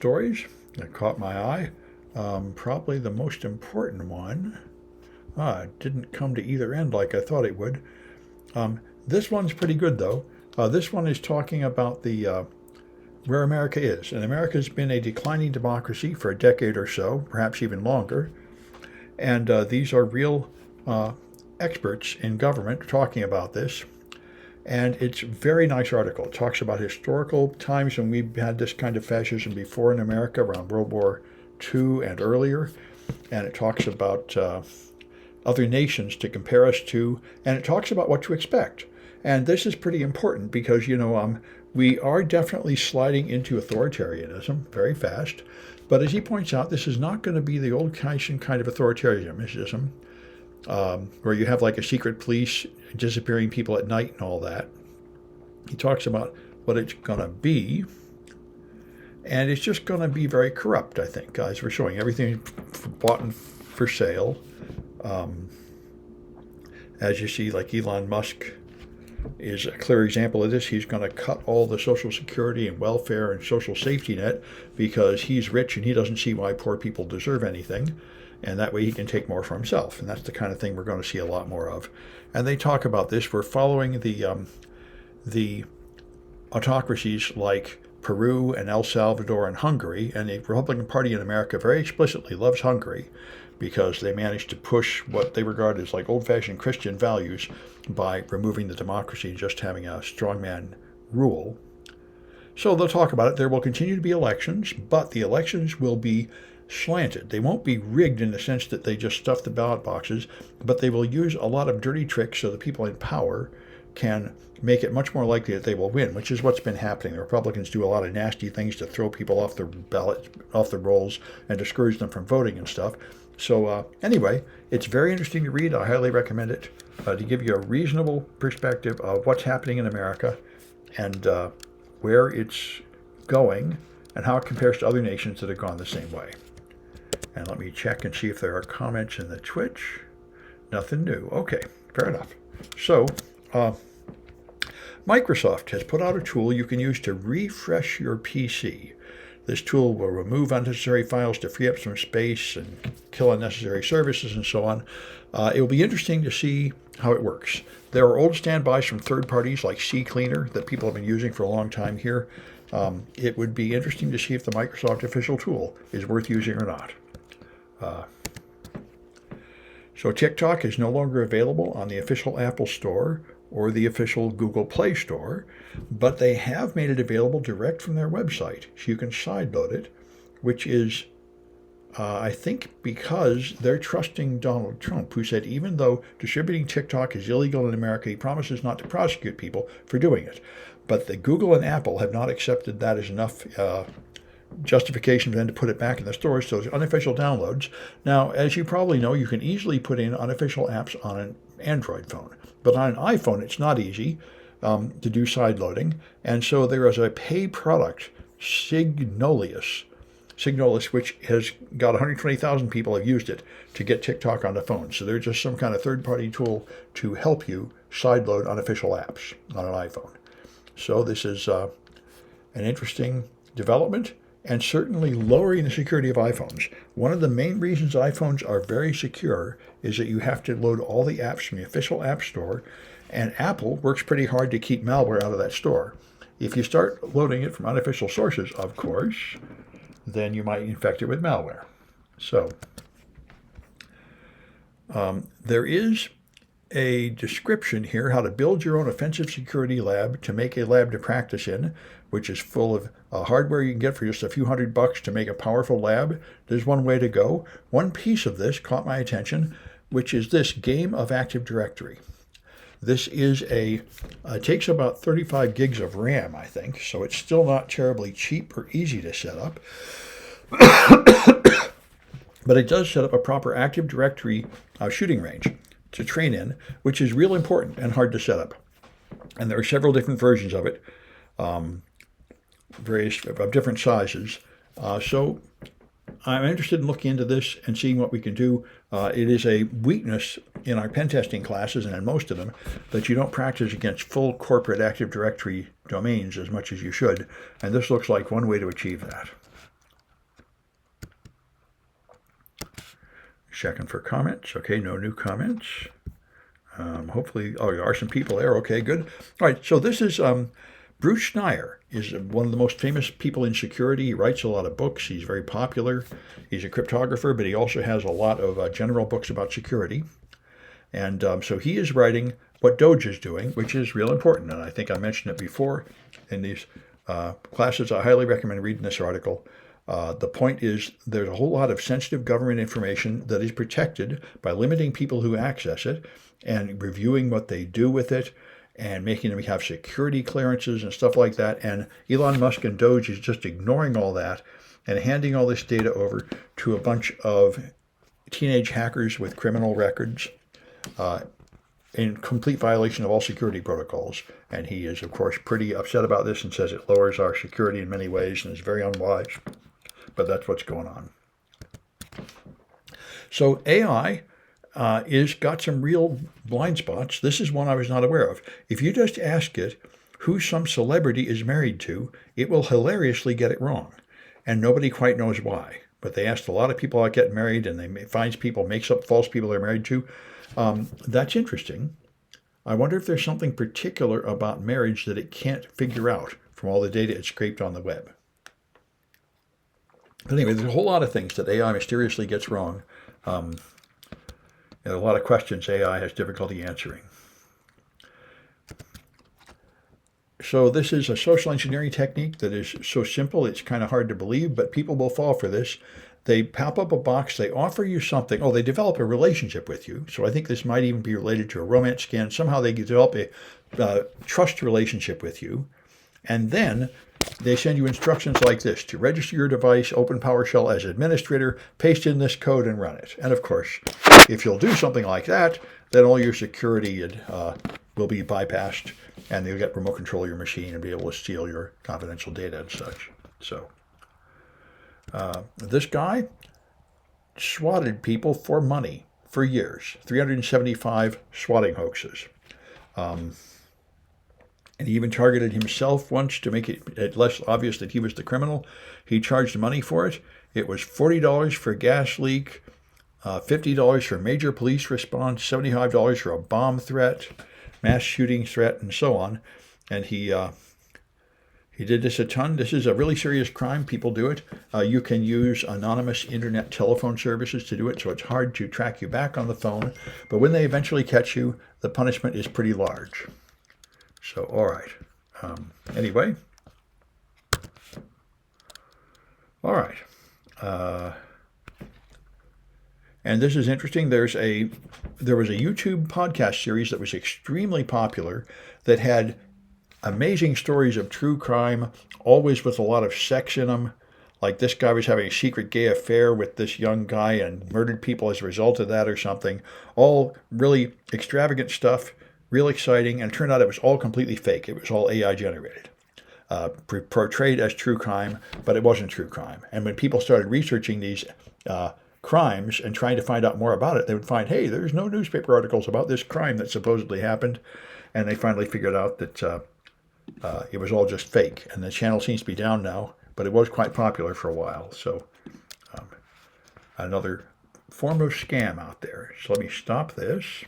stories that caught my eye. Probably the most important one. It didn't come to either end like I thought it would. This one's pretty good though. This one is talking about the where America is, and America's been a declining democracy for a decade or so, perhaps even longer. And these are real experts in government talking about this. And it's a very nice article. It talks about historical times when we had this kind of fascism before in America, around World War II and earlier. And it talks about other nations to compare us to, and it talks about what to expect. And this is pretty important because, we are definitely sliding into authoritarianism very fast. But as he points out, this is not going to be the old-fashioned kind of authoritarianism, where you have like a secret police disappearing people at night and all that. He talks about what it's going to be, and it's just going to be very corrupt, I think, guys. We're showing everything bought and for sale. As you see, like Elon Musk is a clear example of this. He's going to cut all the Social Security and welfare and social safety net because he's rich and he doesn't see why poor people deserve anything. And that way he can take more for himself. And that's the kind of thing we're going to see a lot more of. And they talk about this. We're following the autocracies like Peru and El Salvador and Hungary. And the Republican Party in America very explicitly loves Hungary because they managed to push what they regard as like old-fashioned Christian values by removing the democracy and just having a strongman rule. So they'll talk about it. There will continue to be elections, but the elections will be slanted. They won't be rigged in the sense that they just stuff the ballot boxes, but they will use a lot of dirty tricks so the people in power can make it much more likely that they will win, which is what's been happening. The Republicans do a lot of nasty things to throw people off the ballot, off the rolls, and discourage them from voting and stuff. So anyway, it's very interesting to read. I highly recommend it to give you a reasonable perspective of what's happening in America and where it's going and how it compares to other nations that have gone the same way. And let me check and see if there are comments in the Twitch. Nothing new. Okay, fair enough. So, Microsoft has put out a tool you can use to refresh your PC. This tool will remove unnecessary files to free up some space and kill unnecessary services and so on. It will be interesting to see how it works. There are old standbys from third parties like CCleaner that people have been using for a long time here. It would be interesting to see if the Microsoft official tool is worth using or not. So TikTok is no longer available on the official Apple Store or the official Google Play Store, but they have made it available direct from their website, so you can sideload it, which is, I think, because they're trusting Donald Trump, who said even though distributing TikTok is illegal in America, he promises not to prosecute people for doing it. But the Google and Apple have not accepted that as enough justification for them to put it back in the stores, so it's unofficial downloads. Now, as you probably know, you can easily put in unofficial apps on an Android phone. But on an iPhone, it's not easy to do sideloading. And so there is a pay product, Signolis, which has got 120,000 people have used it to get TikTok on the phone. So they're just some kind of third-party tool to help you sideload unofficial apps on an iPhone. So this is an interesting development and certainly lowering the security of iPhones. One of the main reasons iPhones are very secure is that you have to load all the apps from the official App Store, and Apple works pretty hard to keep malware out of that store. If you start loading it from unofficial sources, of course, then you might infect it with malware. So there is a description here how to build your own offensive security lab to make a lab to practice in, which is full of hardware you can get for just a few $100 to make a powerful lab. There's one way to go. One piece of this caught my attention, which is this Game of Active Directory. This is takes about 35 gigs of RAM, I think, so it's still not terribly cheap or easy to set up. But it does set up a proper Active Directory shooting range to train in, which is real important and hard to set up. And there are several different versions of it, various of different sizes. So I'm interested in looking into this and seeing what we can do. It is a weakness in our pen testing classes and in most of them that you don't practice against full corporate Active Directory domains as much as you should. And this looks like one way to achieve that. Checking for comments. Okay, no new comments. Hopefully, oh, there are some people there. Okay, good. All right, so this is Bruce Schneier is one of the most famous people in security. He writes a lot of books. He's very popular. He's a cryptographer, but he also has a lot of general books about security. And so he is writing what Doge is doing, which is real important. And I think I mentioned it before in these classes. I highly recommend reading this article. The point is there's a whole lot of sensitive government information that is protected by limiting people who access it and reviewing what they do with it and making them have security clearances and stuff like that. And Elon Musk and Doge is just ignoring all that and handing all this data over to a bunch of teenage hackers with criminal records in complete violation of all security protocols. And he is, of course, pretty upset about this and says it lowers our security in many ways and is very unwise. But that's what's going on. So AI is got some real blind spots. This is one I was not aware of. If you just ask it who some celebrity is married to, it will hilariously get it wrong. And nobody quite knows why. But they asked a lot of people about getting married, and they finds people, makes up false people they're married to. That's interesting. I wonder if there's something particular about marriage that it can't figure out from all the data it scraped on the web. But anyway, there's a whole lot of things that AI mysteriously gets wrong. And a lot of questions AI has difficulty answering. So this is a social engineering technique that is so simple it's kind of hard to believe, but people will fall for this. They pop up a box, they offer you something. Oh, they develop a relationship with you. So I think this might even be related to a romance scam. Somehow they develop a trust relationship with you. And then they send you instructions like this: to register your device, open PowerShell as administrator, paste in this code and run it. And of course, if you'll do something like that, then all your security will be bypassed and you'll get remote control of your machine and be able to steal your confidential data and such. So this guy swatted people for money for years, 375 swatting hoaxes. And he even targeted himself once to make it less obvious that he was the criminal. He charged money for it. It was $40 for a gas leak, $50 for major police response, $75 for a bomb threat, mass shooting threat, and so on. And he did this a ton. This is a really serious crime. People do it. You can use anonymous internet telephone services to do it, so it's hard to track you back on the phone. But when they eventually catch you, the punishment is pretty large. So, all right. Anyway. All right. And this is interesting. There was a YouTube podcast series that was extremely popular that had amazing stories of true crime, always with a lot of sex in them. Like this guy was having a secret gay affair with this young guy and murdered people as a result of that or something. All really extravagant stuff. Real exciting, and it turned out it was all completely fake. It was all AI generated, portrayed as true crime, but it wasn't true crime. And when people started researching these crimes and trying to find out more about it, they would find, hey, there's no newspaper articles about this crime that supposedly happened. And they finally figured out that it was all just fake. And the channel seems to be down now, but it was quite popular for a while. So another form of scam out there. So let me stop this.